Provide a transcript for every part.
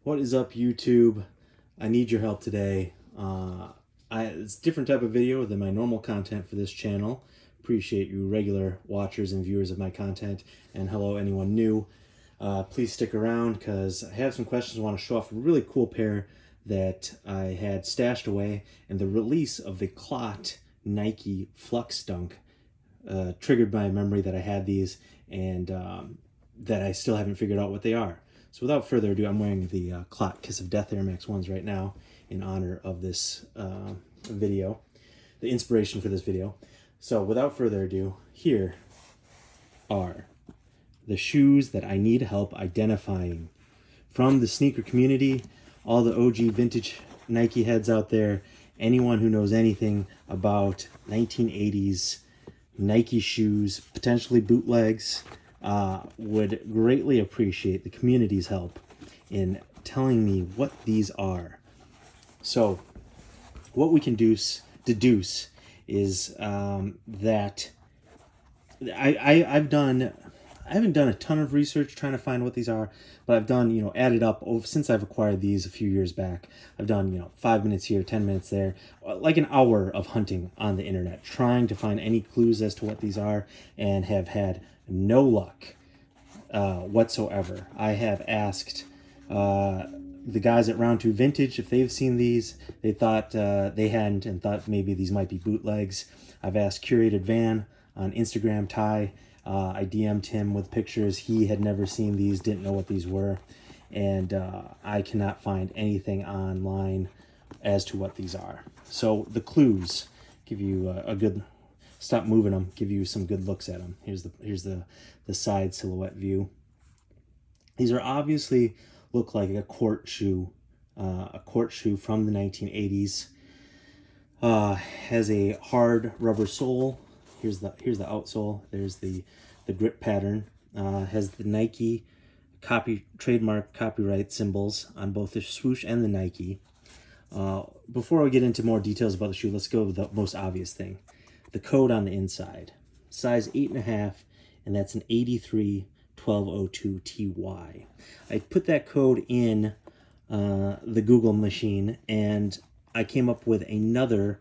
What is up, YouTube? I need your help today. It's a different type of video than my normal content for this channel. Appreciate you regular watchers and viewers of my content, and hello anyone new. Please stick around because I have some questions. I want to show off a really cool pair that I had stashed away, and the release of the CLOT Nike FLUX Dunk triggered my memory that I had these, and that I still haven't figured out what they are. So without further ado, I'm wearing the CLOT Kiss of Death Air Max 1s right now in honor of this video, the inspiration for this video. So without further ado, here are the shoes that I need help identifying from the sneaker community, all the OG vintage Nike heads out there, anyone who knows anything about 1980s Nike shoes, potentially bootlegs, would greatly appreciate the community's help in telling me what these are. So what we can deduce is that I haven't done a ton of research trying to find what these are, but I've done, added up since I've acquired these a few years back. I've done, 5 minutes here, 10 minutes there, like an hour of hunting on the internet, trying to find any clues as to what these are, and have had no luck whatsoever. I have asked the guys at Round 2 Vintage if they've seen these. They thought they hadn't, and thought maybe these might be bootlegs. I've asked Curated Van on Instagram, Ty. I DM'd him with pictures. He had never seen these, didn't know what these were, and I cannot find anything online as to what these are. So the clues give you a good, stop moving them, give you some good looks at them. Here's the side silhouette view. These are obviously look like a court shoe from the 1980s. Has a hard rubber sole. Here's the outsole. There's the grip pattern. Has the Nike trademark copyright symbols on both the swoosh and the Nike. Before we get into more details about the shoe, let's go with the most obvious thing. The code on the inside. Size 8.5, and that's an 83 1202 TY. I put that code in the Google machine, and I came up with another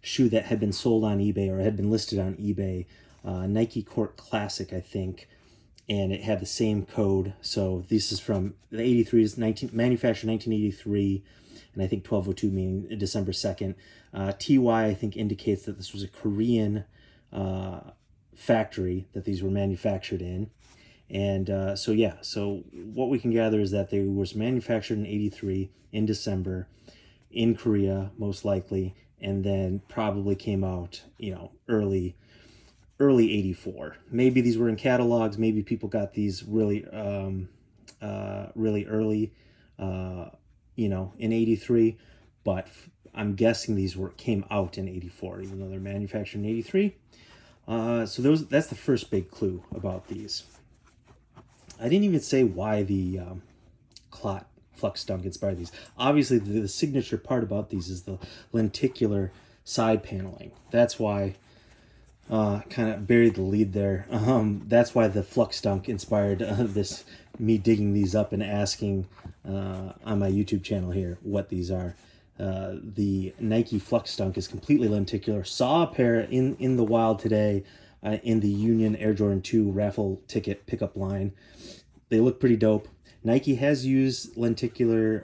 shoe that had been sold on eBay, or had been listed on eBay, Nike Court Classic, I think, and it had the same code. So this is from the 83s, manufactured 1983, and I think 1202 meaning December 2nd. TY, I think, indicates that this was a Korean factory that these were manufactured in. And so what we can gather is that they was manufactured in 83 in December in Korea, most likely, and then probably came out, early 84. Maybe these were in catalogs. Maybe people got these really early, in 83. But I'm guessing these came out in 84, even though they're manufactured in 83. So that's the first big clue about these. I didn't even say why the CLOT FLUX Dunk inspired these. Obviously, the signature part about these is the lenticular side paneling. That's why, kind of buried the lead there. That's why the FLUX Dunk inspired me digging these up and asking on my YouTube channel here what these are. The Nike FLUX Dunk is completely lenticular. Saw a pair in the wild today in the Union Air Jordan 2 raffle ticket pickup line. They look pretty dope. Nike has used lenticular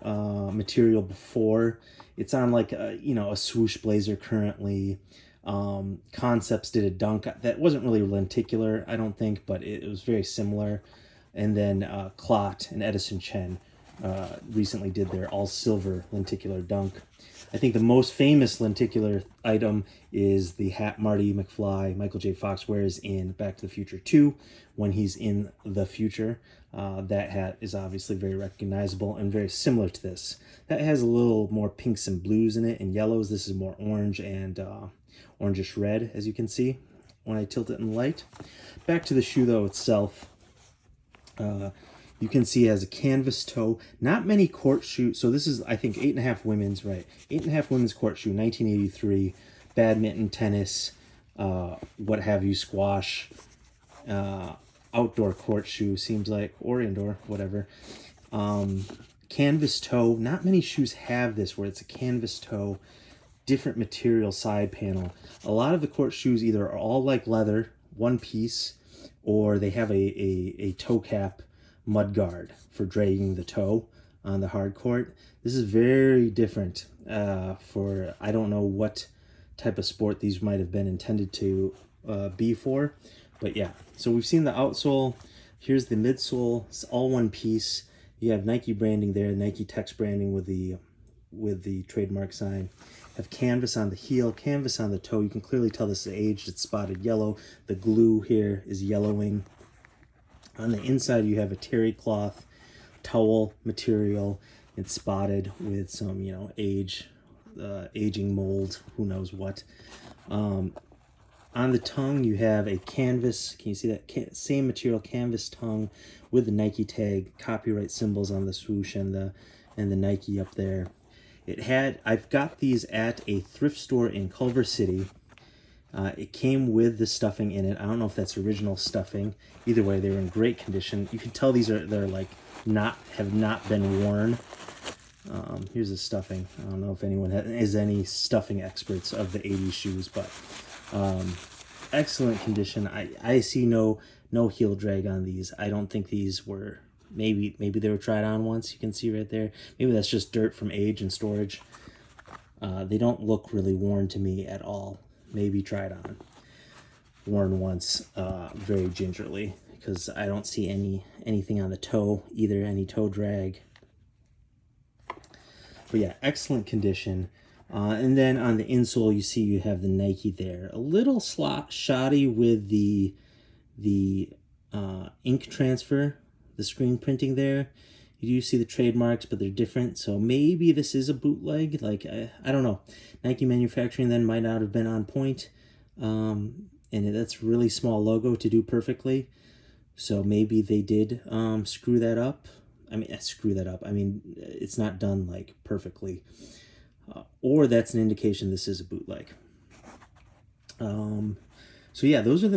material before. It's on like a swoosh blazer currently. Concepts did a dunk that wasn't really lenticular, I don't think, but it was very similar. And then CLOT and Edison Chen recently did their all silver lenticular dunk. I think the most famous lenticular item is the hat Marty McFly, Michael J. Fox wears in Back to the Future 2 when he's in the future. That hat is obviously very recognizable and very similar to this. That has a little more pinks and blues in it and yellows. This is more orange and orangish red, as you can see when I tilt it in the light. Back to the shoe though itself. You can see it has a canvas toe. Not many court shoes. So this is, I think, 8.5 women's, right? 8.5 women's court shoe, 1983. Badminton, tennis, what have you, squash, outdoor court shoe, seems like, or indoor, whatever. canvas toe. Not many shoes have this where it's a canvas toe, different material side panel. A lot of the court shoes either are all like leather, one piece, or they have a toe cap mud guard for dragging the toe on the hard court. This is very different for, I don't know what type of sport these might have been intended to be for, but yeah. So we've seen the outsole. Here's the midsole. It's all one piece. You have Nike branding there, Nike text branding with the trademark sign. Have canvas on the heel, canvas on the toe. You can clearly tell this is aged. It's spotted yellow. The glue here is yellowing. On the inside, you have a terry cloth towel material. It's spotted with some, you know, aging mold, who knows what. On the tongue, you have a canvas. Can you see that? Same material, canvas tongue with the Nike tag, copyright symbols on the swoosh and the Nike up there. I've got these at a thrift store in Culver City. It came with the stuffing in it. I don't know if that's original stuffing. Either way, they were in great condition. You can tell they're like have not been worn. Here's the stuffing. I don't know if anyone is any stuffing experts of the 80s shoes, but excellent condition. I see no heel drag on these. I don't think these were, maybe they were tried on once. You can see right there. Maybe that's just dirt from age and storage. They don't look really worn to me at all. Maybe tried on. Worn once very gingerly, because I don't see anything on the toe either, any toe drag. But yeah, excellent condition. And then on the insole, you see you have the Nike there. A little shoddy with the ink transfer, the screen printing there. You do see the trademarks, but they're different. So maybe this is a bootleg. Like, I don't know. Nike manufacturing then might not have been on point. And that's really small logo to do perfectly. So maybe they did screw that up. I mean, it's not done like perfectly. Or that's an indication this is a bootleg. So yeah, those are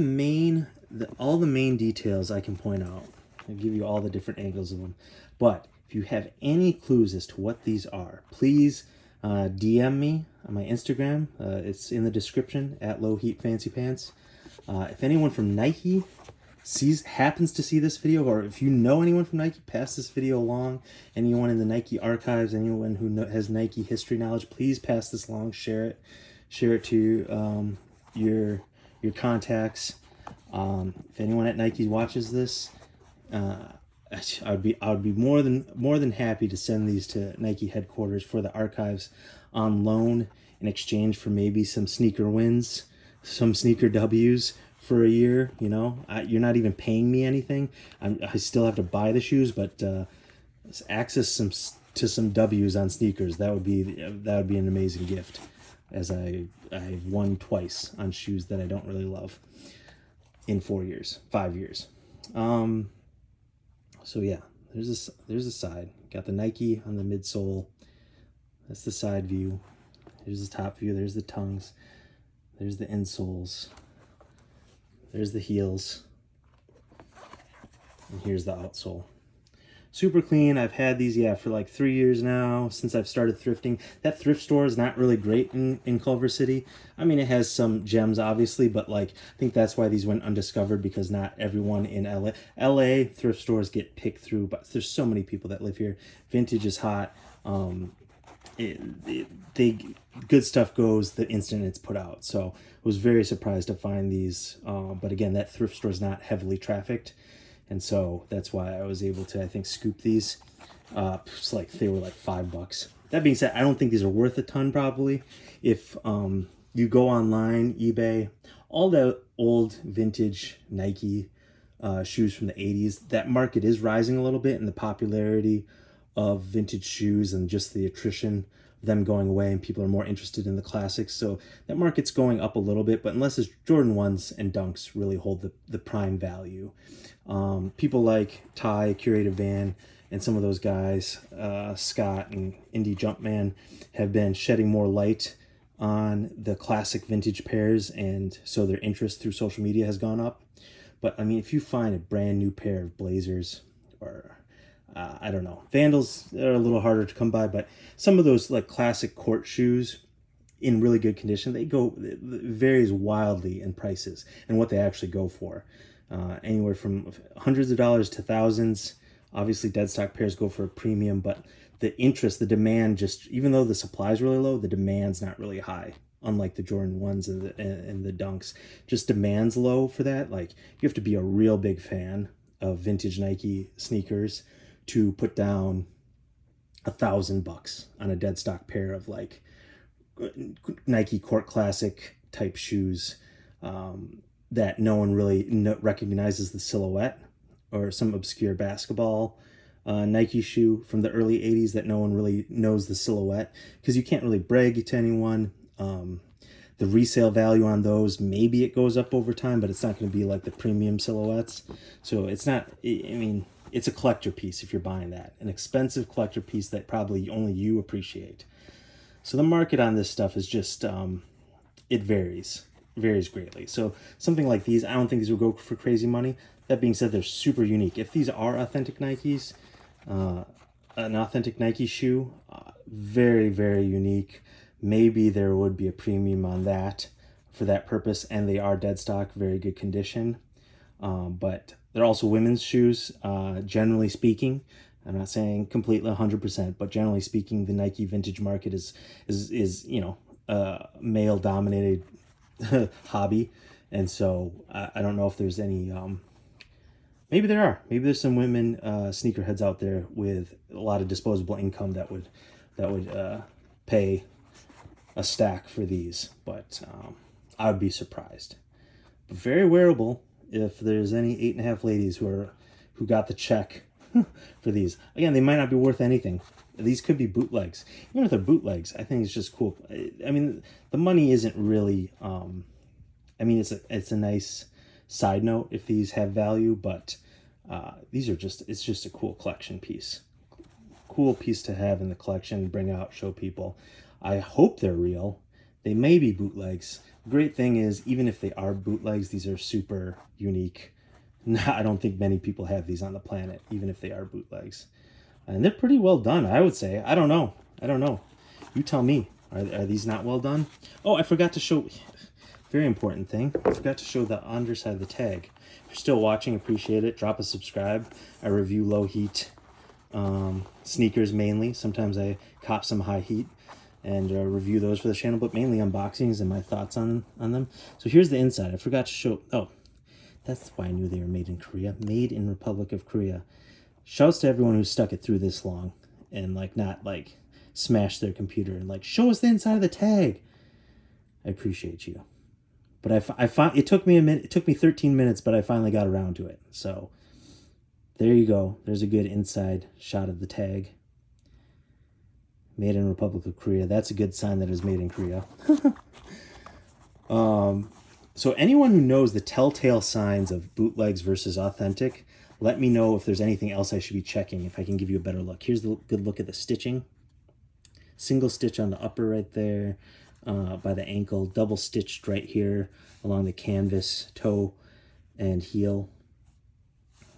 all the main details I can point out. I'll give you all the different angles of them. But if you have any clues as to what these are, please DM me on my Instagram. It's in the description at Lowheat Fancy Pants. If anyone from Nike happens to see this video, or if you know anyone from Nike, pass this video along. Anyone in the Nike archives, anyone who has Nike history knowledge, please pass this along. Share it to your contacts. If anyone at Nike watches this, I'd be more than happy to send these to Nike headquarters for the archives on loan in exchange for maybe some sneaker wins, some sneaker W's for a year. You know, you're not even paying me anything. I still have to buy the shoes, but access to some W's on sneakers, that would be an amazing gift, as I've won twice on shoes that I don't really love in 5 years. So yeah, there's a side. Got the Nike on the midsole. That's the side view. There's the top view. There's the tongues. There's the insoles. There's the heels. And here's the outsole. Super clean. I've had these, for like 3 years now, since I've started thrifting. That thrift store is not really great in Culver City. I mean, it has some gems, obviously, but like, I think that's why these went undiscovered, because not everyone in LA thrift stores get picked through, but there's so many people that live here. Vintage is hot. Good stuff goes the instant it's put out. So I was very surprised to find these. But again, that thrift store is not heavily trafficked. And so that's why I was able to, I think, scoop these. It's like they were like $5. That being said, I don't think these are worth a ton probably. If you go online, eBay, all the old vintage Nike shoes from the 80s, that market is rising a little bit in the popularity of vintage shoes and just the attrition of them going away, and people are more interested in the classics. So that market's going up a little bit, but unless it's Jordan 1s and Dunks really hold the prime value. People like Ty, Curated Van, and some of those guys, Scott and Indie Jumpman, have been shedding more light on the classic vintage pairs, and so their interest through social media has gone up. But I mean, if you find a brand new pair of Blazers, or I don't know. Vandals are a little harder to come by, but some of those like classic court shoes in really good condition, it varies wildly in prices and what they actually go for. Anywhere from hundreds of dollars to thousands. Obviously, dead stock pairs go for a premium, but the demand, just even though the supply is really low, the demand's not really high. Unlike the Jordan 1s and the Dunks, just demand's low for that. Like, you have to be a real big fan of vintage Nike sneakers to put down $1,000 on a dead stock pair of like Nike Court Classic type shoes that no one really recognizes the silhouette, or some obscure basketball Nike shoe from the early 80s that no one really knows the silhouette, because you can't really brag to anyone. The resale value on those, maybe it goes up over time, but it's not going to be like the premium silhouettes. So it's not, I mean, it's a collector piece if you're buying that. An expensive collector piece that probably only you appreciate. So the market on this stuff is just, it varies greatly. So something like these, I don't think these will go for crazy money. That being said, they're super unique. If these are authentic Nikes, an authentic Nike shoe, very, very unique. Maybe there would be a premium on that for that purpose, and they are dead stock, very good condition. But they're also women's shoes, generally speaking. I'm not saying completely 100%, but generally speaking, the Nike vintage market is you know, a male-dominated hobby, and so I don't know if there's any. Maybe there are. Maybe there's some women sneakerheads out there with a lot of disposable income that would pay a stack for these, but I would be surprised. But very wearable if there's any 8.5 ladies who got the check for these. Again, they might not be worth anything. These could be bootlegs. Even if they're bootlegs, I think it's just cool. I mean, the money isn't really. I mean, it's a nice side note if these have value, but it's just a cool collection piece. Cool piece to have in the collection, bring out, show people. I hope they're real. They may be bootlegs. The great thing is, even if they are bootlegs, these are super unique. I don't think many people have these on the planet, even if they are bootlegs. And they're pretty well done, I would say. I don't know. You tell me. Are these not well done? Oh, I forgot to show... Very important thing. I forgot to show the underside of the tag. If you're still watching, appreciate it. Drop a subscribe. I review low heat sneakers mainly. Sometimes I cop some high heat and review those for the channel, but mainly unboxings and my thoughts on them. So here's the inside. I forgot to show... Oh, that's why I knew they were made in Korea. Made in Republic of Korea. Shouts to everyone who stuck it through this long and like not like smashed their computer and like, show us the inside of the tag. I appreciate you. But it took me a minute. It took me 13 minutes, but I finally got around to it. So there you go. There's a good inside shot of the tag. Made in Republic of Korea. That's a good sign that it was made in Korea. So anyone who knows the telltale signs of bootlegs versus authentic, let me know if there's anything else I should be checking, if I can give you a better look. Here's the good look at the stitching. Single stitch on the upper right there. By the ankle, double stitched right here along the canvas, toe and heel.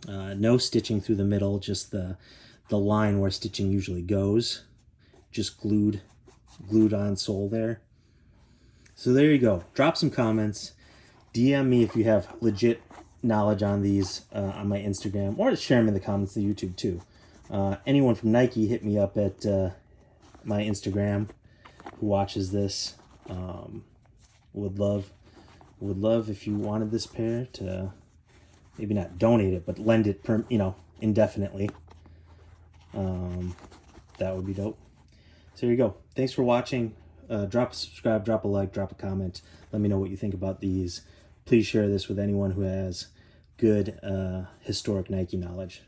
No stitching through the middle, just the line where stitching usually goes, just glued on sole there. So there you go. Drop some comments. DM me if you have legit knowledge on these on my Instagram, or share them in the comments of YouTube too. Anyone from Nike, hit me up at my Instagram who watches this. Would love if you wanted this pair to maybe not donate it, but lend it indefinitely. That would be dope. So there you go. Thanks for watching. Drop a subscribe, drop a like, drop a comment. Let me know what you think about these. Please share this with anyone who has good historic Nike knowledge.